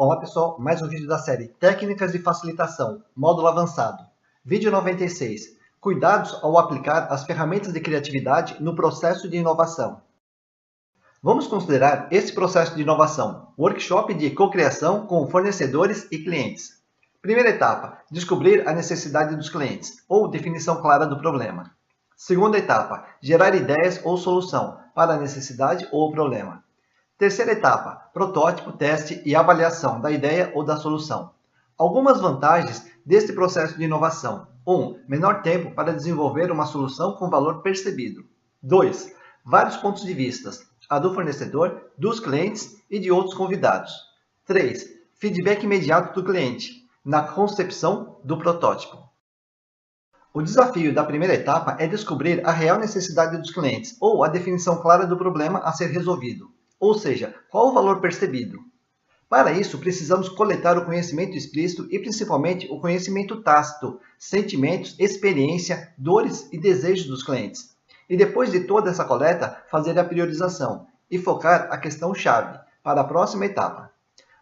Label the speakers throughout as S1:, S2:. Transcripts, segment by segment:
S1: Olá pessoal, mais um vídeo da série Técnicas de Facilitação, Módulo Avançado. Vídeo 96. Cuidados ao aplicar as ferramentas de criatividade no processo de inovação. Vamos considerar esse processo de inovação, workshop de cocriação com fornecedores e clientes. Primeira etapa, descobrir a necessidade dos clientes, ou definição clara do problema. Segunda etapa, gerar ideias ou solução para a necessidade ou problema. Terceira etapa, protótipo, teste e avaliação da ideia ou da solução. Algumas vantagens deste processo de inovação. 1. Menor tempo para desenvolver uma solução com valor percebido. 2. Vários pontos de vista, a do fornecedor, dos clientes e de outros convidados. 3. Feedback imediato do cliente, na concepção do protótipo. O desafio da primeira etapa é descobrir a real necessidade dos clientes, ou a definição clara do problema a ser resolvido. Ou seja, qual o valor percebido? Para isso, precisamos coletar o conhecimento explícito e principalmente o conhecimento tácito, sentimentos, experiência, dores e desejos dos clientes. E depois de toda essa coleta, fazer a priorização e focar a questão-chave para a próxima etapa.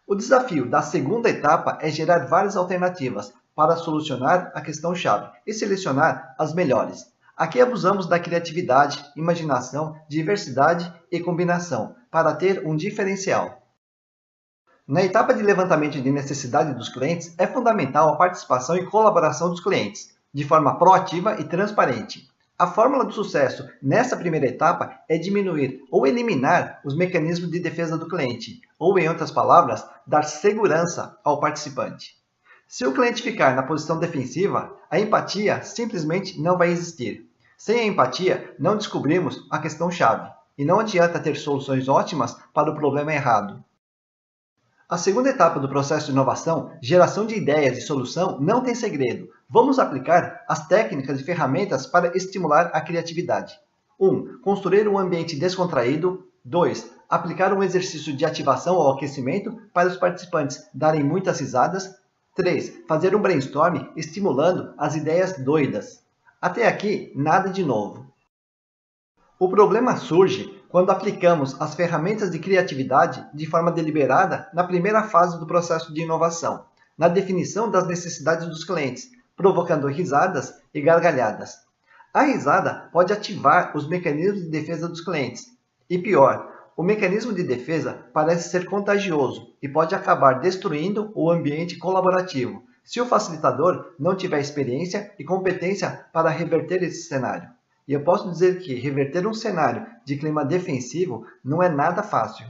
S1: O desafio da segunda etapa é gerar várias alternativas para solucionar a questão-chave e selecionar as melhores. Aqui abusamos da criatividade, imaginação, diversidade e combinação para ter um diferencial. Na etapa de levantamento de necessidade dos clientes, é fundamental a participação e colaboração dos clientes, de forma proativa e transparente. A fórmula do sucesso nessa primeira etapa é diminuir ou eliminar os mecanismos de defesa do cliente, ou, em outras palavras, dar segurança ao participante. Se o cliente ficar na posição defensiva, a empatia simplesmente não vai existir. Sem a empatia, não descobrimos a questão-chave, e não adianta ter soluções ótimas para o problema errado. A segunda etapa do processo de inovação, geração de ideias e solução, não tem segredo. Vamos aplicar as técnicas e ferramentas para estimular a criatividade. 1. Construir um ambiente descontraído. 2. Aplicar um exercício de ativação ou aquecimento para os participantes darem muitas risadas. 3. Fazer um brainstorm estimulando as ideias doidas. Até aqui, nada de novo. O problema surge quando aplicamos as ferramentas de criatividade de forma deliberada na primeira fase do processo de inovação, na definição das necessidades dos clientes, provocando risadas e gargalhadas. A risada pode ativar os mecanismos de defesa dos clientes. E pior, o mecanismo de defesa parece ser contagioso e pode acabar destruindo o ambiente colaborativo, se o facilitador não tiver experiência e competência para reverter esse cenário. E eu posso dizer que reverter um cenário de clima defensivo não é nada fácil.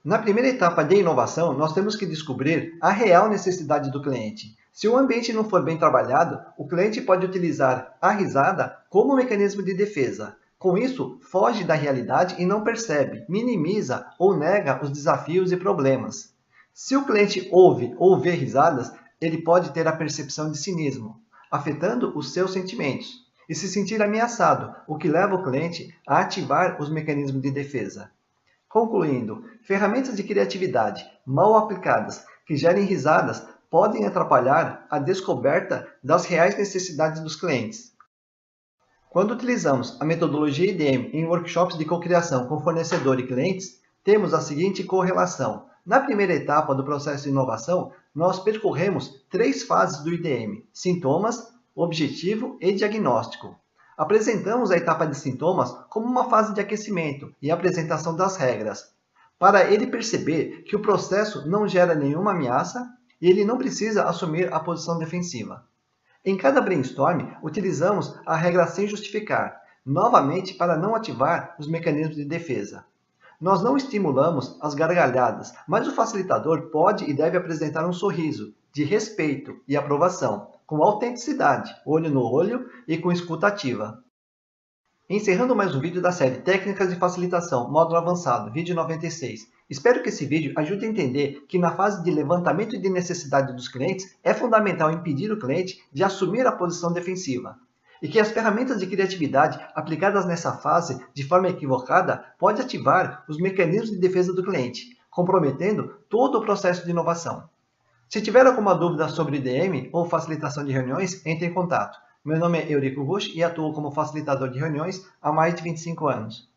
S1: Na primeira etapa de inovação, nós temos que descobrir a real necessidade do cliente. Se o ambiente não for bem trabalhado, o cliente pode utilizar a risada como mecanismo de defesa. Com isso, foge da realidade e não percebe, minimiza ou nega os desafios e problemas. Se o cliente ouve ou vê risadas, ele pode ter a percepção de cinismo, afetando os seus sentimentos, e se sentir ameaçado, o que leva o cliente a ativar os mecanismos de defesa. Concluindo, ferramentas de criatividade mal aplicadas que gerem risadas podem atrapalhar a descoberta das reais necessidades dos clientes. Quando utilizamos a metodologia IDM em workshops de cocriação com fornecedor e clientes, temos a seguinte correlação. Na primeira etapa do processo de inovação, nós percorremos 3 fases do IDM: sintomas, objetivo e diagnóstico. Apresentamos a etapa de sintomas como uma fase de aquecimento e apresentação das regras, para ele perceber que o processo não gera nenhuma ameaça e ele não precisa assumir a posição defensiva. Em cada brainstorm, utilizamos a regra sem justificar, novamente para não ativar os mecanismos de defesa. Nós não estimulamos as gargalhadas, mas o facilitador pode e deve apresentar um sorriso de respeito e aprovação, com autenticidade, olho no olho e com escuta ativa. Encerrando mais um vídeo da série Técnicas de Facilitação, Módulo Avançado, vídeo 96. Espero que esse vídeo ajude a entender que na fase de levantamento de necessidade dos clientes é fundamental impedir o cliente de assumir a posição defensiva. E que as ferramentas de criatividade aplicadas nessa fase de forma equivocada pode ativar os mecanismos de defesa do cliente, comprometendo todo o processo de inovação. Se tiver alguma dúvida sobre IDM ou facilitação de reuniões, entre em contato. Meu nome é Eurico Rusch e atuo como facilitador de reuniões há mais de 25 anos.